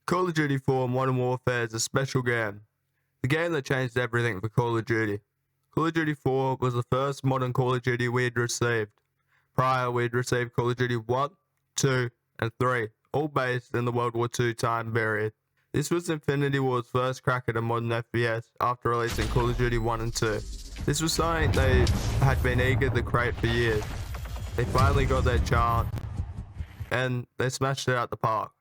Call of Duty 4 Modern Warfare is a special game. The game that changed everything for Call of Duty. Call of Duty 4 was the first modern Call of Duty we'd received. Prior, we'd received Call of Duty 1, 2, and 3, all based in the World War II time period. This was Infinity Ward's first crack at a modern FPS after releasing Call of Duty 1 and 2. This was something they had been eager to create for years. They finally got their chance, and they smashed it out the park.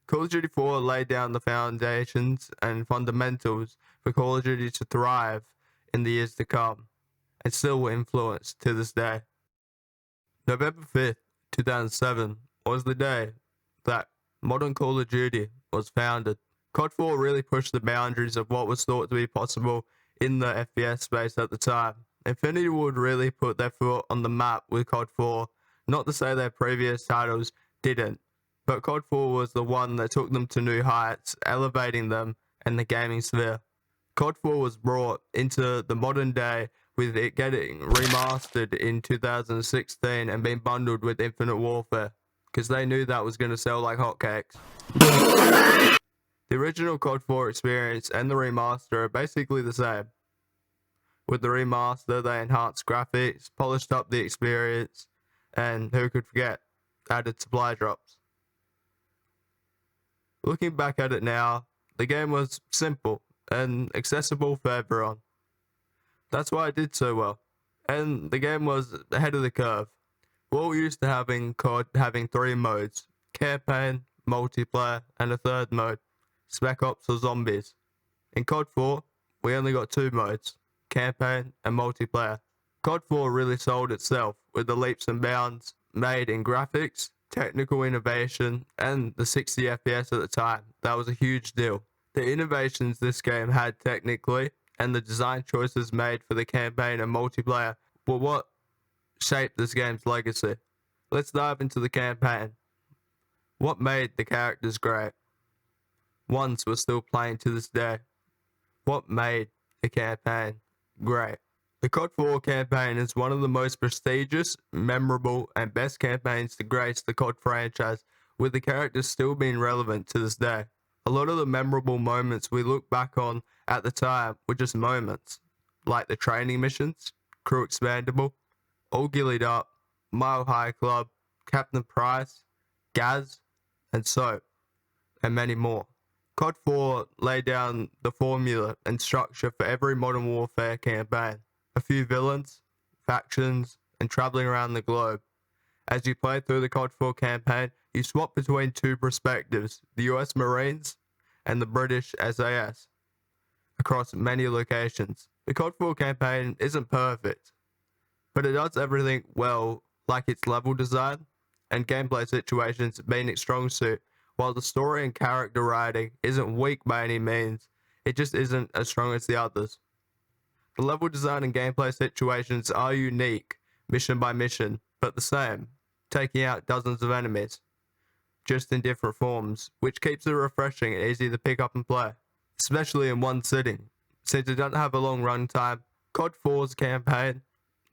Call of Duty 4 laid down the foundations and fundamentals for Call of Duty to thrive in the years to come, and still will influence to this day. November 5th, 2007 was the day that modern Call of Duty was founded. COD 4 really pushed the boundaries of what was thought to be possible in the FPS space at the time. Infinity Ward really put their foot on the map with COD 4, not to say their previous titles didn't, but COD 4 was the one that took them to new heights, elevating them in the gaming sphere. COD 4 was brought into the modern day with it getting remastered in 2016 and being bundled with Infinite Warfare, because they knew that was going to sell like hotcakes. The original COD 4 experience and the remaster are basically the same. With the remaster, they enhanced graphics, polished up the experience, and who could forget, added supply drops. Looking back at it now, the game was simple and accessible for everyone. That's why it did so well, and the game was ahead of the curve. We're all used to having COD having 3 modes: campaign, multiplayer, and a third mode, Spec Ops or Zombies. In COD 4, we only got 2 modes, campaign and multiplayer. COD 4 really sold itself with the leaps and bounds made in graphics, technical innovation, and the 60 FPS at the time. That was a huge deal. The innovations this game had technically, and the design choices made for the campaign and multiplayer were what shaped this game's legacy. Let's dive into the campaign. What made the characters great? Ones we're still playing to this day. What made the campaign great? The COD 4 campaign is one of the most prestigious, memorable, and best campaigns to grace the COD franchise, with the characters still being relevant to this day. A lot of the memorable moments we look back on at the time were just moments, like the training missions, Crew Expandable, All Gillied Up, Mile High Club, Captain Price, Gaz, and Soap, and many more. COD 4 laid down the formula and structure for every Modern Warfare campaign. A few villains, factions, and traveling around the globe. As you play through the COD 4 campaign, you swap between 2 perspectives, the US Marines and the British SAS, across many locations. The COD 4 campaign isn't perfect, but it does everything well, like its level design and gameplay situations being its strong suit. While the story and character writing isn't weak by any means, it just isn't as strong as the others. The level design and gameplay situations are unique, mission by mission, but the same, taking out dozens of enemies, just in different forms, which keeps it refreshing and easy to pick up and play, especially in one sitting. Since it doesn't have a long runtime, COD 4's campaign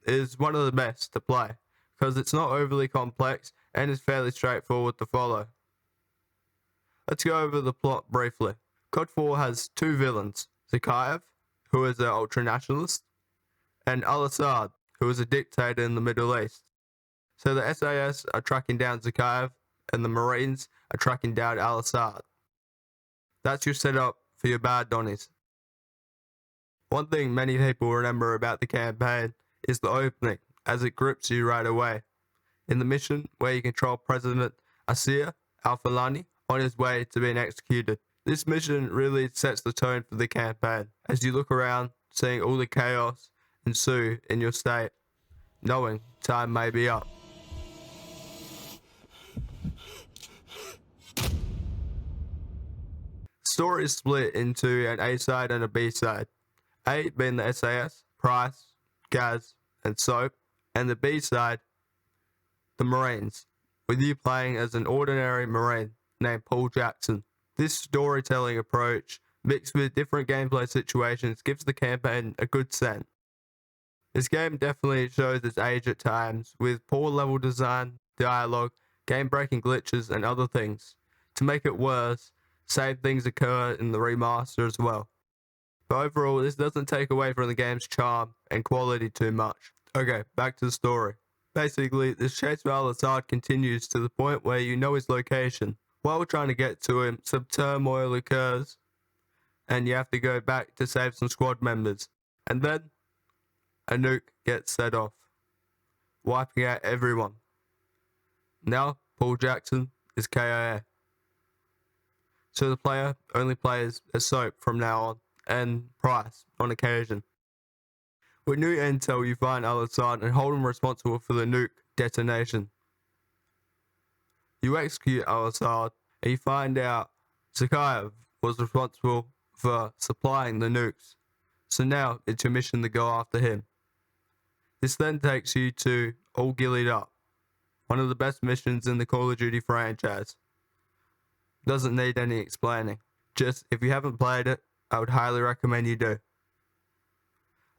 is one of the best to play, because it's not overly complex and is fairly straightforward to follow. Let's go over the plot briefly. COD 4 has 2 villains, Zakhaev, who is an ultra-nationalist, and Al-Assad, who is a dictator in the Middle East. So the SAS are tracking down Zakhaev, and the Marines are tracking down Al-Assad. That's your setup for your bad Donnies. One thing many people remember about the campaign is the opening, as it grips you right away. In the mission where you control President Asir Al-Falani on his way to being executed. This mission really sets the tone for the campaign, as you look around, seeing all the chaos ensue in your state, knowing time may be up. The story is split into an A side and a B side. A being the SAS, Price, Gaz, and Soap, and the B side, the Marines, with you playing as an ordinary Marine named Paul Jackson. This storytelling approach, mixed with different gameplay situations, gives the campaign a good scent. This game definitely shows its age at times, with poor level design, dialogue, game-breaking glitches, and other things. To make it worse, Same things occur in the remaster as well. But overall, this doesn't take away from the game's charm and quality too much. Okay, back to the story. Basically, this chase with Al-Assad continues to the point where you know his location. While trying to get to him, some turmoil occurs, and you have to go back to save some squad members. And then, a nuke gets set off, wiping out everyone. Now, Paul Jackson is KIA. So the player only plays as Soap from now on, and Price on occasion. With new intel, you find Al-Assad and hold him responsible for the nuke detonation. You execute Al-Assad, and you find out Zakhaev was responsible for supplying the nukes. So now it's your mission to go after him. This then takes you to All Gillied Up, one of the best missions in the Call of Duty franchise. Doesn't need any explaining. Just, if you haven't played it, I would highly recommend you do.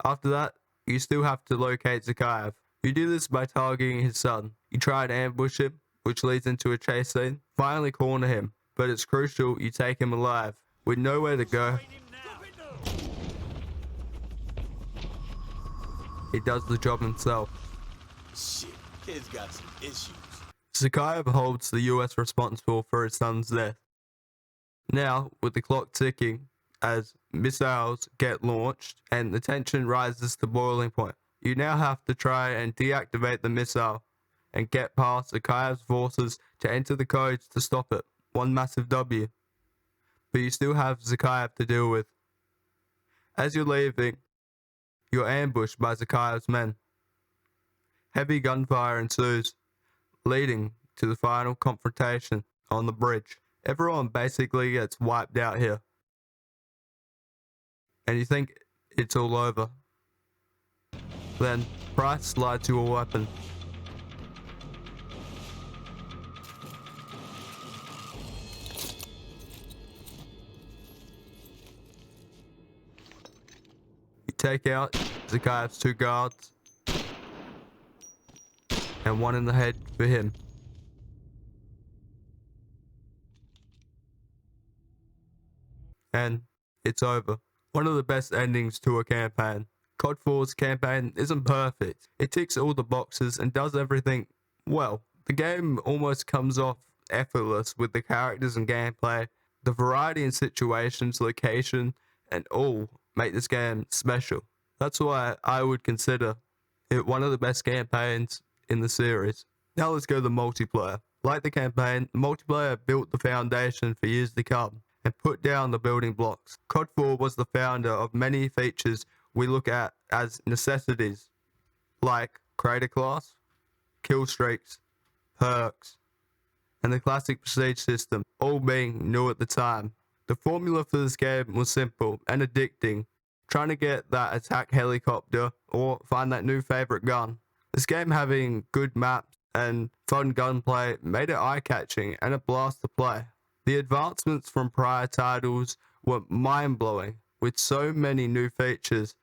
After that, you still have to locate Zakhaev. You do this by targeting his son. You try to ambush him, which leads into a chase scene. Finally corner him, but it's crucial you take him alive. With nowhere to go, he does the job himself. Shit, kid's got some issues. Zakhaev holds the US responsible for his son's death. Now, with the clock ticking, as missiles get launched and the tension rises to boiling point, you now have to try and deactivate the missile and get past Zakhaev's forces to enter the codes to stop it. One massive W. But you still have Zakhaev to deal with. As you're leaving, you're ambushed by Zakhaev's men. Heavy gunfire ensues, leading to the final confrontation on the bridge. Everyone basically gets wiped out here. And you think it's all over. Then Price slides you a weapon. You take out Zakhaev's 2 guards and 1 in the head for him. And it's over. One of the best endings to a campaign. COD 4's campaign isn't perfect. It ticks all the boxes and does everything well. The game almost comes off effortless with the characters and gameplay. The variety in situations, location, and all make this game special. That's why I would consider it one of the best campaigns in the series. Now let's go to the multiplayer. Like the campaign, multiplayer built the foundation for years to come and put down the building blocks. COD 4 was the founder of many features we look at as necessities, like creator class, kill streaks, perks, and the classic prestige system, all being new at the time. The formula for this game was simple and addicting, trying to get that attack helicopter or find that new favorite gun. This game having good maps and fun gunplay made it eye-catching and a blast to play. The advancements from prior titles were mind-blowing, with so many new features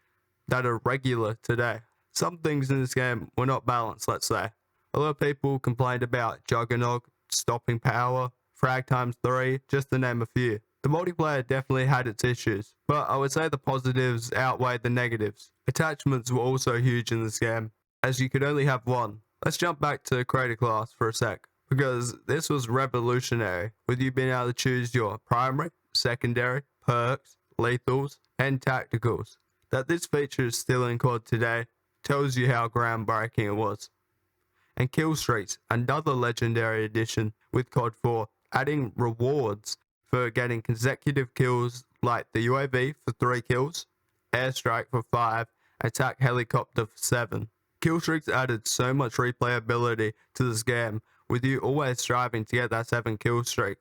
that are regular today. Some things in this game were not balanced, let's say. A lot of people complained about Juggernaut, stopping power, frag times 3, just to name a few. The multiplayer definitely had its issues, but I would say the positives outweighed the negatives. Attachments were also huge in this game, as you could only have one. Let's jump back to creator class for a sec, because this was revolutionary, with you being able to choose your primary, secondary, perks, lethals, and tacticals. That this feature is still in COD today tells you how groundbreaking it was. And kill streaks, another legendary addition with COD 4, adding rewards for getting consecutive kills like the UAV for 3 kills, airstrike for 5, attack helicopter for 7. Kill streaks added so much replayability to this game, with you always striving to get that 7 kill streak.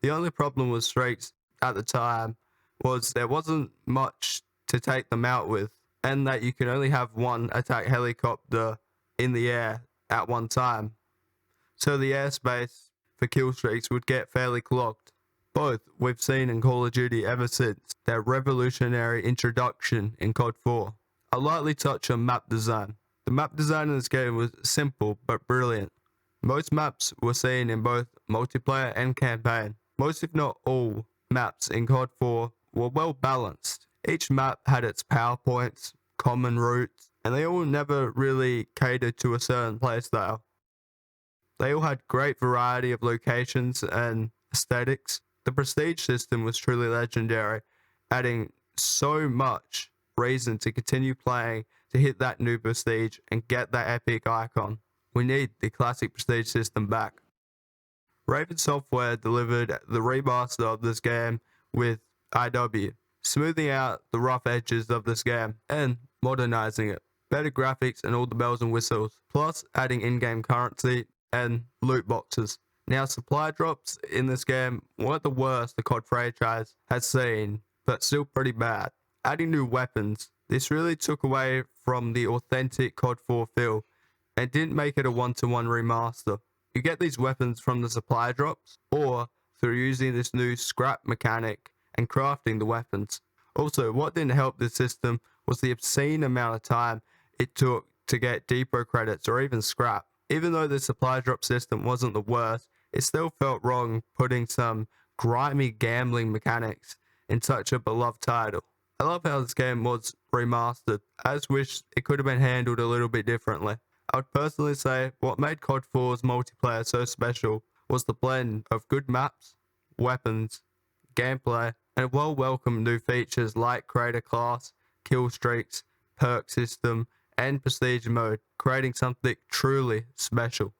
The only problem with streaks at the time was there wasn't much to take them out with, and that you can only have 1 attack helicopter in the air at one time. So the airspace for kill streaks would get fairly clogged. Both we've seen in Call of Duty ever since their revolutionary introduction in COD 4. I'll lightly touch on map design. The map design in this game was simple but brilliant. Most maps were seen in both multiplayer and campaign. Most if not all maps in COD 4 were well balanced. Each map had its power points, common routes, and they all never really catered to a certain playstyle. They all had great variety of locations and aesthetics. The prestige system was truly legendary, adding so much reason to continue playing to hit that new prestige and get that epic icon. We need the classic prestige system back. Raven Software delivered the remaster of this game with IW, smoothing out the rough edges of this game and modernizing it. Better graphics and all the bells and whistles, plus adding in-game currency and loot boxes. Now, supply drops in this game weren't the worst the COD franchise has seen, but still pretty bad. Adding new weapons, this really took away from the authentic COD 4 feel and didn't make it a one-to-one remaster. You get these weapons from the supply drops or through using this new scrap mechanic and crafting the weapons. Also, what didn't help this system was the obscene amount of time it took to get depot credits or even scrap. Even though the supply drop system wasn't the worst, it still felt wrong putting some grimy gambling mechanics in such a beloved title. I love how this game was remastered. I just wish it could have been handled a little bit differently. I would personally say what made COD 4's multiplayer so special was the blend of good maps, weapons, gameplay, and well-welcomed new features like creator class, kill streaks, perk system, and prestige mode, creating something truly special.